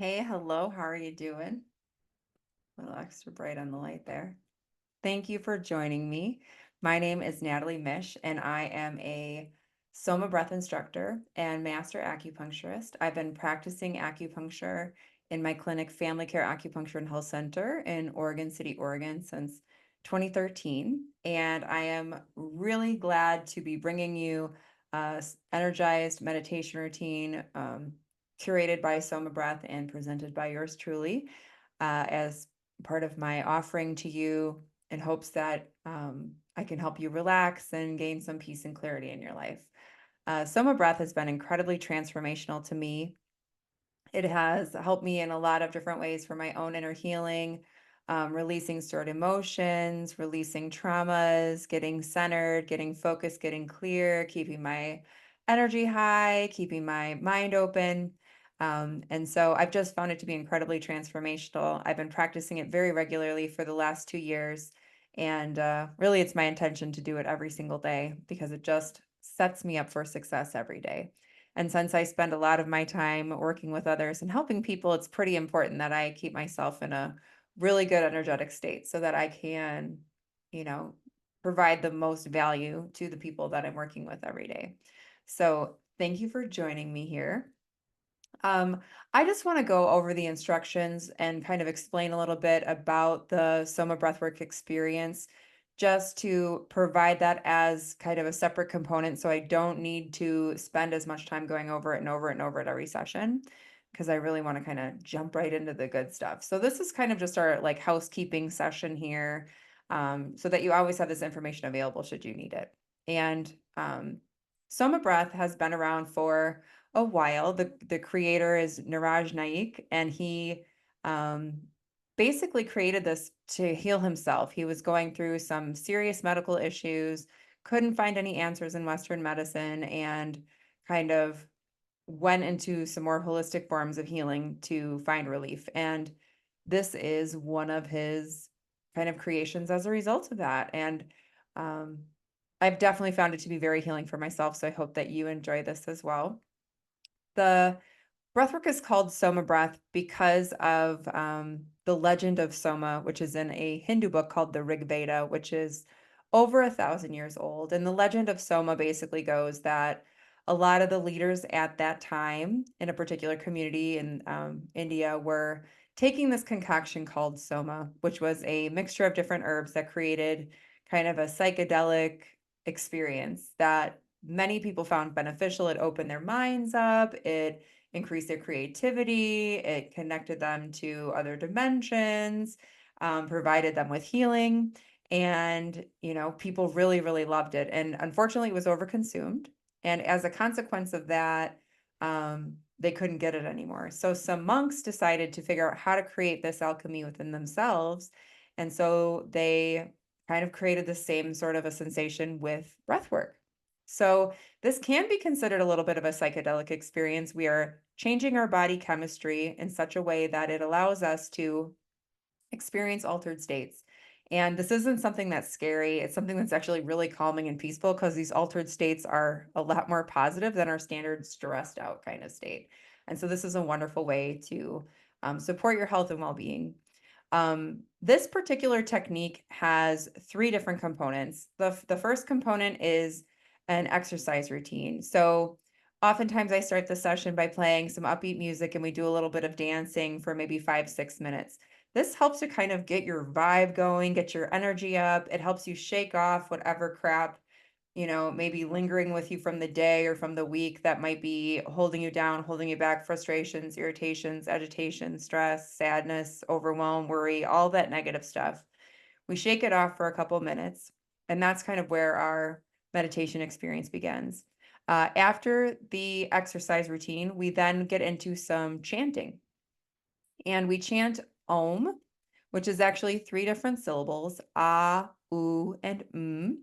Hey, hello, how are you doing? A little extra bright on the light there. Thank you for joining me. My name is Natalie Mish, and I am a SOMA Breath instructor and master acupuncturist. I've been practicing acupuncture in my clinic, Family Care Acupuncture and Health Center in Oregon City, Oregon, since 2013. And I am really glad to be bringing you a energized meditation routine curated by SOMA Breath and presented by yours truly as part of my offering to you in hopes that I can help you relax and gain some peace and clarity in your life. Soma Breath has been incredibly transformational to me. It has helped me in a lot of different ways for my own inner healing, releasing stored emotions, releasing traumas, getting centered, getting focused, getting clear, keeping my energy high, keeping my mind open. And so I've just found it to be incredibly transformational. I've been practicing it very regularly for the last 2 years. And really, it's my intention to do it every single day because it just sets me up for success every day. And since I spend a lot of my time working with others and helping people, it's pretty important that I keep myself in a really good energetic state so that I can, you know, provide the most value to the people that I'm working with every day. So thank you for joining me here. Um, I just want to go over the instructions and kind of explain a little bit about the Soma Breathwork experience, just to provide that as kind of a separate component so I don't need to spend as much time going over it and over and over at every session, because I really want to kind of jump right into the good stuff. So this is kind of just our like housekeeping session here, so that you always have this information available should you need it. And Soma Breath has been around for a while. The creator is Niraj Naik, and he um, basically created this to heal himself. He was going through some serious medical issues, couldn't find any answers in Western medicine, and kind of went into some more holistic forms of healing to find relief. And this is one of his kind of creations as a result of that. And um, I've definitely found it to be very healing for myself. So I hope that you enjoy this as well. The breathwork is called Soma Breath because of the legend of Soma, which is in a Hindu book called the Rig Veda, which is over 1,000 years old. And the legend of Soma basically goes that a lot of the leaders at that time in a particular community in India were taking this concoction called Soma, which was a mixture of different herbs that created kind of a psychedelic experience that many people found beneficial. It opened their minds up. It increased their creativity. It connected them to other dimensions, provided them with healing. And, people really, really loved it. And unfortunately, it was overconsumed. And as a consequence of that, they couldn't get it anymore. So some monks decided to figure out how to create this alchemy within themselves. And so they kind of created the same sort of a sensation with breath work. So this can be considered a little bit of a psychedelic experience. We are changing our body chemistry in such a way that it allows us to experience altered states. And this isn't something that's scary. It's something that's actually really calming and peaceful because these altered states are a lot more positive than our standard stressed out kind of state. And so this is a wonderful way to support your health and well-being. This particular technique has three different components. The first component is an exercise routine. So oftentimes I start the session by playing some upbeat music and we do a little bit of dancing for maybe 5, 6 minutes. This helps to kind of get your vibe going, get your energy up. It helps you shake off whatever crap, maybe lingering with you from the day or from the week that might be holding you down, holding you back, frustrations, irritations, agitation, stress, sadness, overwhelm, worry, all that negative stuff. We shake it off for a couple minutes, and that's kind of where our meditation experience begins. After the exercise routine, we then get into some chanting, and we chant Om, which is actually three different syllables, ah, oo, and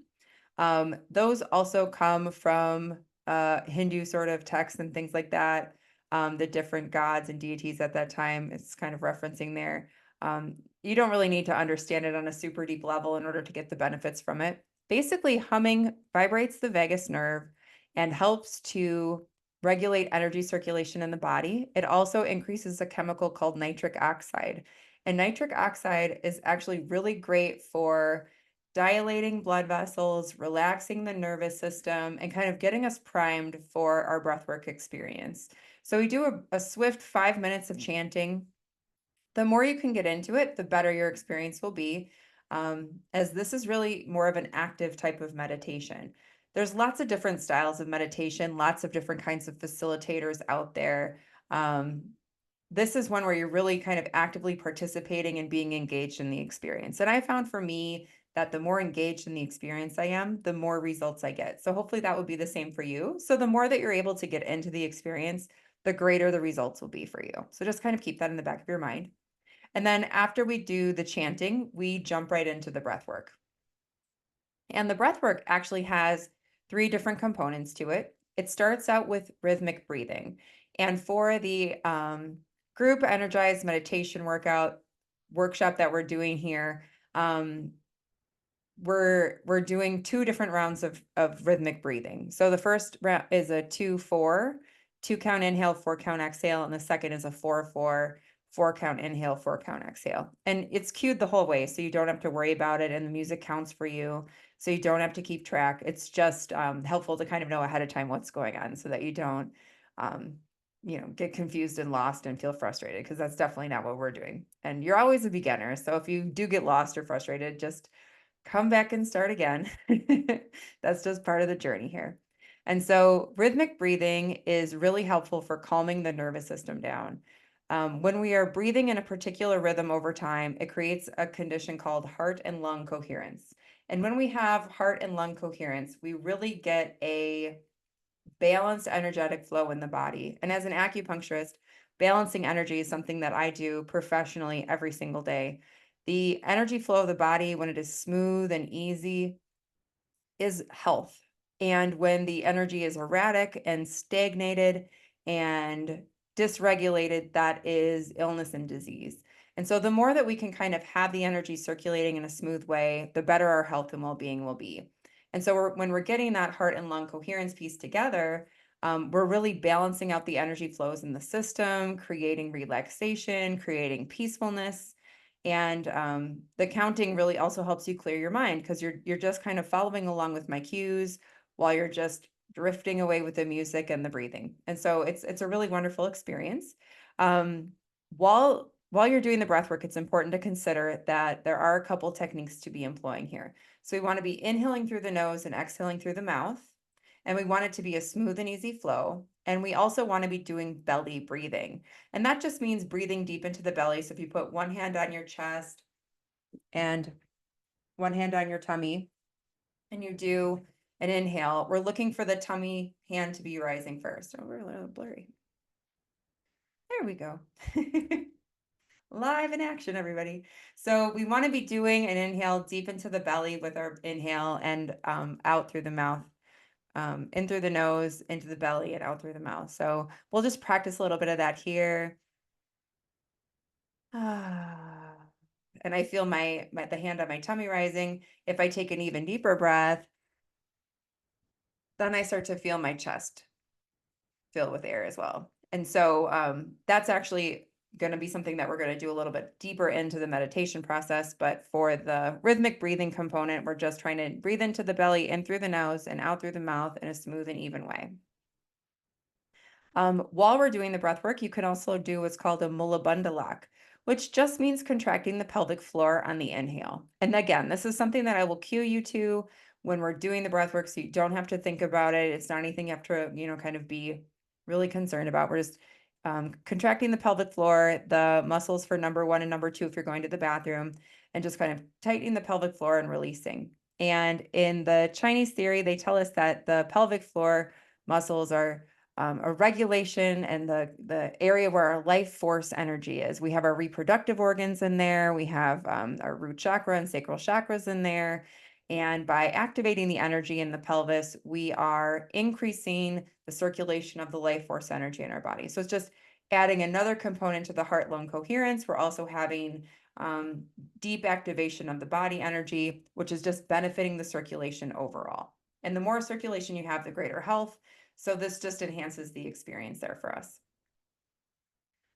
those also come from Hindu sort of texts and things like that. The different gods and deities at that time, it's kind of referencing there. You don't really need to understand it on a super deep level in order to get the benefits from it. Basically, humming vibrates the vagus nerve and helps to regulate energy circulation in the body. It also increases a chemical called nitric oxide. And nitric oxide is actually really great for dilating blood vessels, relaxing the nervous system, and kind of getting us primed for our breathwork experience. So we do a swift 5 minutes of chanting. The more you can get into it, the better your experience will be, as this is really more of an active type of meditation. There's lots of different styles of meditation, lots of different kinds of facilitators out there. This is one where you're really kind of actively participating and being engaged in the experience. And I found for me that the more engaged in the experience I am, the more results I get. So hopefully that would be the same for you. So the more that you're able to get into the experience, the greater the results will be for you. So just kind of keep that in the back of your mind. And then after we do the chanting, we jump right into the breath work. And the breath work actually has 3 different components to it. It starts out with rhythmic breathing. And for the group energized meditation workshop that we're doing here, we're doing 2 different rounds of rhythmic breathing. So the first round is a 2-4, 2 count inhale, 4 count exhale, and the second is a 4-4, 4 count inhale, 4 count exhale. And it's cued the whole way, so you don't have to worry about it, and the music counts for you, so you don't have to keep track. It's just helpful to kind of know ahead of time what's going on so that you don't get confused and lost and feel frustrated, because that's definitely not what we're doing. And you're always a beginner, so if you do get lost or frustrated, just come back and start again. That's just part of the journey here. And so rhythmic breathing is really helpful for calming the nervous system down. When we are breathing in a particular rhythm over time, it creates a condition called heart and lung coherence. And when we have heart and lung coherence, we really get a balanced energetic flow in the body. And as an acupuncturist, balancing energy is something that I do professionally every single day. The energy flow of the body, when it is smooth and easy, is health. And when the energy is erratic and stagnated and dysregulated, that is illness and disease. And so the more that we can kind of have the energy circulating in a smooth way, the better our health and well-being will be. And so when we're getting that heart and lung coherence piece together, we're really balancing out the energy flows in the system, creating relaxation, creating peacefulness. And the counting really also helps you clear your mind, because you're just kind of following along with my cues while you're just drifting away with the music and the breathing. And so it's a really wonderful experience. While you're doing the breath work, it's important to consider that there are a couple techniques to be employing here. So we want to be inhaling through the nose and exhaling through the mouth. And we want it to be a smooth and easy flow. And we also want to be doing belly breathing. And that just means breathing deep into the belly. So if you put one hand on your chest and one hand on your tummy, and you do an inhale, we're looking for the tummy hand to be rising first. Oh, we're a little blurry. There we go. Live in action, everybody. So we want to be doing an inhale deep into the belly with our inhale, and out through the mouth. In through the nose, into the belly, and out through the mouth. So we'll just practice a little bit of that here. And I feel the hand on my tummy rising. If I take an even deeper breath, then I start to feel my chest fill with air as well. And so that's actually going to be something that we're going to do a little bit deeper into the meditation process. But for the rhythmic breathing component, we're just trying to breathe into the belly, in through the nose, and out through the mouth in a smooth and even way. While we're doing the breath work, you can also do what's called a Mula Bandha, which just means contracting the pelvic floor on the inhale. And again, this is something that I will cue you to when we're doing the breath work, so you don't have to think about it. It's not anything you have to, kind of be really concerned about. We're just contracting the pelvic floor, the muscles for number 1 and number 2 if you're going to the bathroom, and just kind of tightening the pelvic floor and releasing. And in the Chinese theory, they tell us that the pelvic floor muscles are a regulation and the area where our life force energy is. We have our reproductive organs in there. We have our root chakra and sacral chakras in there. And by activating the energy in the pelvis, we are increasing the circulation of the life force energy in our body. So it's just adding another component to the heart-lung coherence. We're also having deep activation of the body energy, which is just benefiting the circulation overall. And the more circulation you have, the greater health, So this just enhances the experience there for us.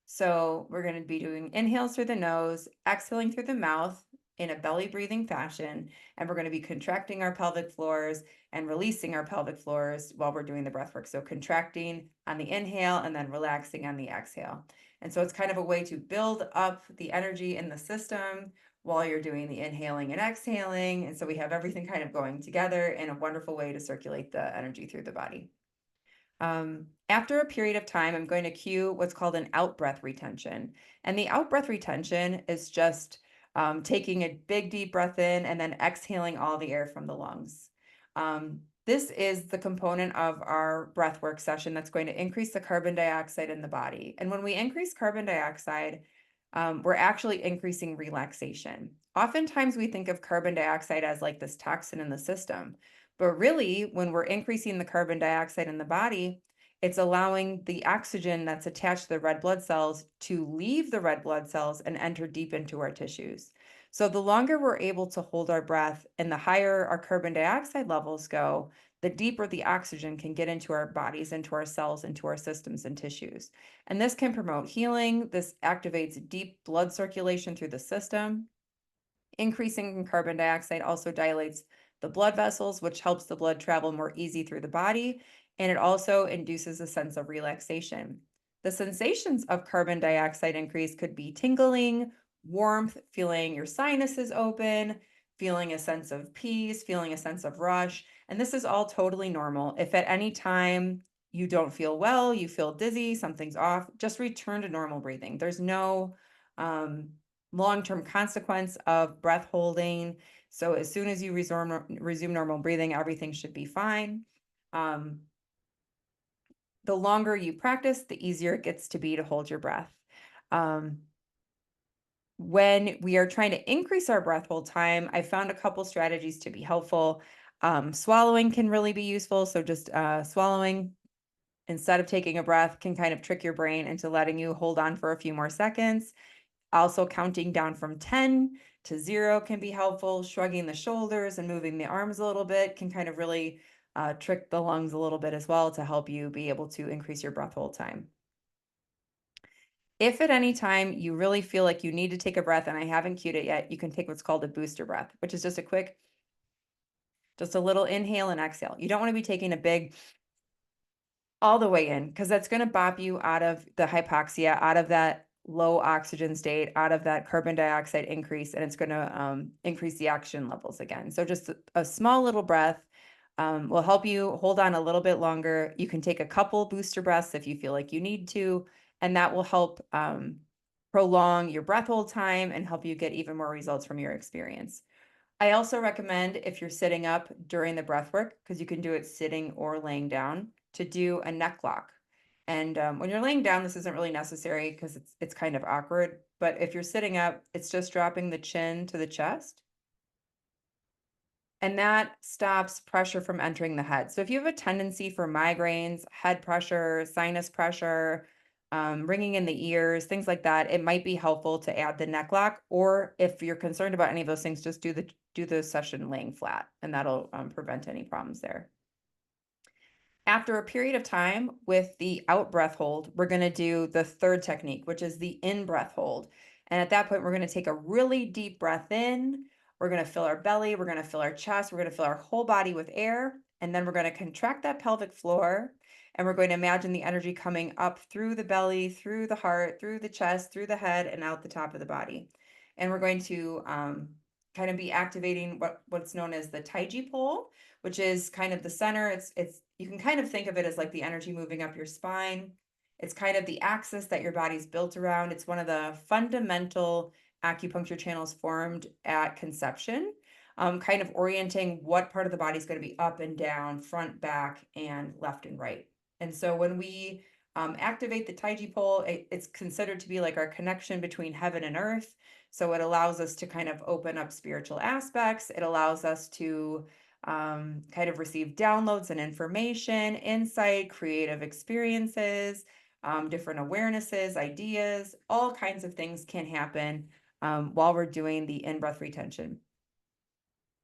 So we're going to be doing inhales through the nose, exhaling through the mouth in a belly breathing fashion. And we're going to be contracting our pelvic floors and releasing our pelvic floors while we're doing the breath work. So contracting on the inhale and then relaxing on the exhale. And so it's kind of a way to build up the energy in the system while you're doing the inhaling and exhaling. And so we have everything kind of going together in a wonderful way to circulate the energy through the body. After a period of time, I'm going to cue what's called an out breath retention. And the out breath retention is just taking a big deep breath in and then exhaling all the air from the lungs. This is the component of our breath work session that's going to increase the carbon dioxide in the body. And when we increase carbon dioxide, we're actually increasing relaxation. Oftentimes we think of carbon dioxide as like this toxin in the system. But really, when we're increasing the carbon dioxide in the body, it's allowing the oxygen that's attached to the red blood cells to leave the red blood cells and enter deep into our tissues. So the longer we're able to hold our breath and the higher our carbon dioxide levels go, the deeper the oxygen can get into our bodies, into our cells, into our systems and tissues. And this can promote healing. This activates deep blood circulation through the system. Increasing carbon dioxide also dilates the blood vessels, which helps the blood travel more easy through the body, and it also induces a sense of relaxation. The sensations of carbon dioxide increase could be tingling, warmth, feeling your sinuses open, feeling a sense of peace, feeling a sense of rush, and this is all totally normal. If at any time you don't feel well, you feel dizzy, something's off, just return to normal breathing. There's no long-term consequence of breath holding. So as soon as you resume normal breathing, everything should be fine. The longer you practice, the easier it gets to be to hold your breath. When we are trying to increase our breath hold time, I found a couple strategies to be helpful. Swallowing can really be useful. So just swallowing instead of taking a breath can kind of trick your brain into letting you hold on for a few more seconds. Also, counting down from 10 to 0 can be helpful. Shrugging the shoulders and moving the arms a little bit can kind of really trick the lungs a little bit as well to help you be able to increase your breath hold time. If at any time you really feel like you need to take a breath, and I haven't cued it yet, you can take what's called a booster breath, which is just a little inhale and exhale. You don't want to be taking a big all the way in, because that's going to bop you out of the hypoxia, out of that low oxygen state, out of that carbon dioxide increase, and it's going to increase the oxygen levels again. So just a small little breath will help you hold on a little bit longer. You can take a couple booster breaths if you feel like you need to, and that will help prolong your breath hold time and help you get even more results from your experience. I also recommend, if you're sitting up during the breath work, because you can do it sitting or laying down, to do a neck lock. And when you're laying down, this isn't really necessary because it's kind of awkward. But if you're sitting up, it's just dropping the chin to the chest. And that stops pressure from entering the head. So if you have a tendency for migraines, head pressure, sinus pressure, ringing in the ears, things like that, it might be helpful to add the neck lock. Or if you're concerned about any of those things, just do the session laying flat, and that'll prevent any problems there. After a period of time with the out breath hold, we're going to do the third technique, which is the in breath hold. And at that point, we're going to take a really deep breath in. We're going to fill our belly. We're going to fill our chest. We're going to fill our whole body with air. And then we're going to contract that pelvic floor. And we're going to imagine the energy coming up through the belly, through the heart, through the chest, through the head, and out the top of the body. And we're going to kind of be activating what's known as the Taiji pole, which is kind of the center. It's you can kind of think of it as like the energy moving up your spine. It's kind of the axis that your body's built around. It's one of the fundamental acupuncture channels formed at conception, kind of orienting what part of the body is going to be up and down, front, back, and left and right. And so when we activate the Taiji pole, it's considered to be like our connection between heaven and earth. So it allows us to kind of open up spiritual aspects. It allows us to kind of receive downloads and information, insight, creative experiences, different awarenesses, ideas, all kinds of things can happen while we're doing the in-breath retention.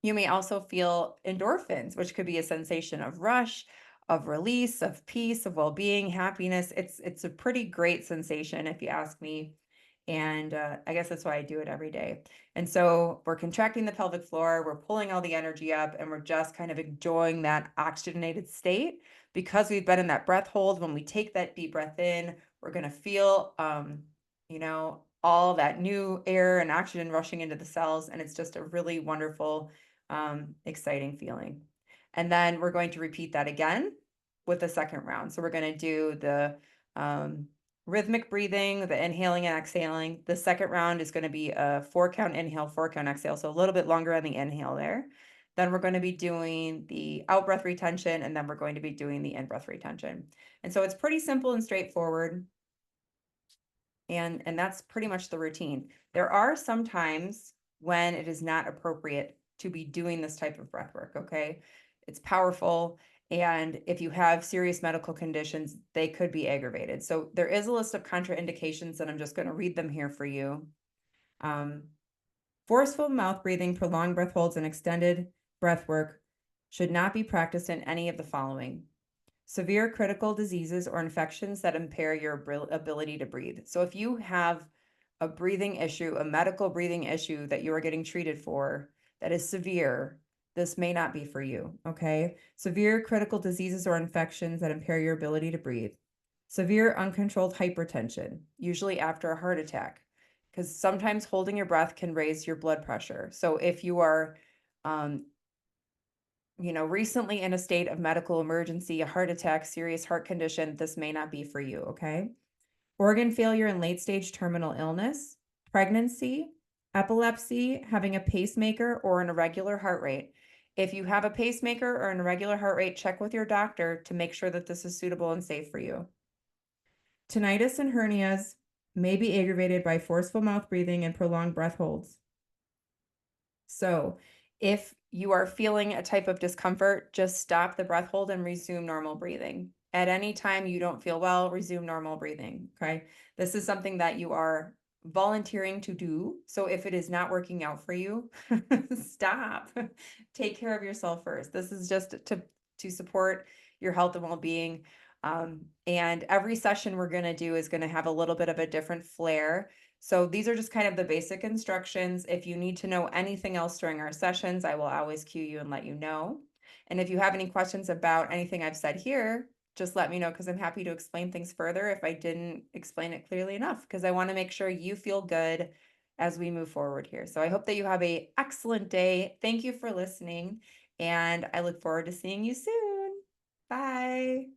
You may also feel endorphins, which could be a sensation of rush, of release, of peace, of well-being, happiness. It's a pretty great sensation if you ask me. And I guess that's why I do it every day. And so we're contracting the pelvic floor, we're pulling all the energy up, and we're just kind of enjoying that oxygenated state because we've been in that breath hold. When we take that deep breath in, we're going to feel, all that new air and oxygen rushing into the cells. And it's just a really wonderful, exciting feeling. And then we're going to repeat that again with the second round. So we're going to do the rhythmic breathing, the inhaling and exhaling. The second round is going to be a 4-count inhale, 4-count exhale. So a little bit longer on the inhale there. Then we're going to be doing the out breath retention, and then we're going to be doing the in breath retention. And so it's pretty simple and straightforward. And that's pretty much the routine. There are some times when it is not appropriate to be doing this type of breath work, okay? It's powerful, and if you have serious medical conditions, they could be aggravated. So there is a list of contraindications, and I'm just going to read them here for you. Forceful mouth breathing, prolonged breath holds, and extended breath work should not be practiced in any of the following: severe critical diseases or infections that impair your ability to breathe. So if you have a breathing issue, a medical breathing issue that you are getting treated for that is severe, this may not be for you, okay? Severe critical diseases or infections that impair your ability to breathe. Severe uncontrolled hypertension, usually after a heart attack, because sometimes holding your breath can raise your blood pressure. So if you are recently in a state of medical emergency, a heart attack, serious heart condition, this may not be for you, okay? Organ failure and late-stage terminal illness, pregnancy, epilepsy, having a pacemaker, or an irregular heart rate. If you have a pacemaker or an irregular heart rate, check with your doctor to make sure that this is suitable and safe for you. Tinnitus and hernias may be aggravated by forceful mouth breathing and prolonged breath holds. So if you are feeling a type of discomfort, just stop the breath hold and resume normal breathing. At any time you don't feel well, resume normal breathing, okay? This is something that you are volunteering to do. So if it is not working out for you, stop. Take care of yourself first. This is just to support your health and well-being. And every session we're going to do is going to have a little bit of a different flair. So these are just kind of the basic instructions. If you need to know anything else during our sessions, I will always cue you and let you know. And if you have any questions about anything I've said here, just let me know, because I'm happy to explain things further if I didn't explain it clearly enough, because I want to make sure you feel good as we move forward here. So I hope that you have an excellent day. Thank you for listening, and I look forward to seeing you soon. Bye.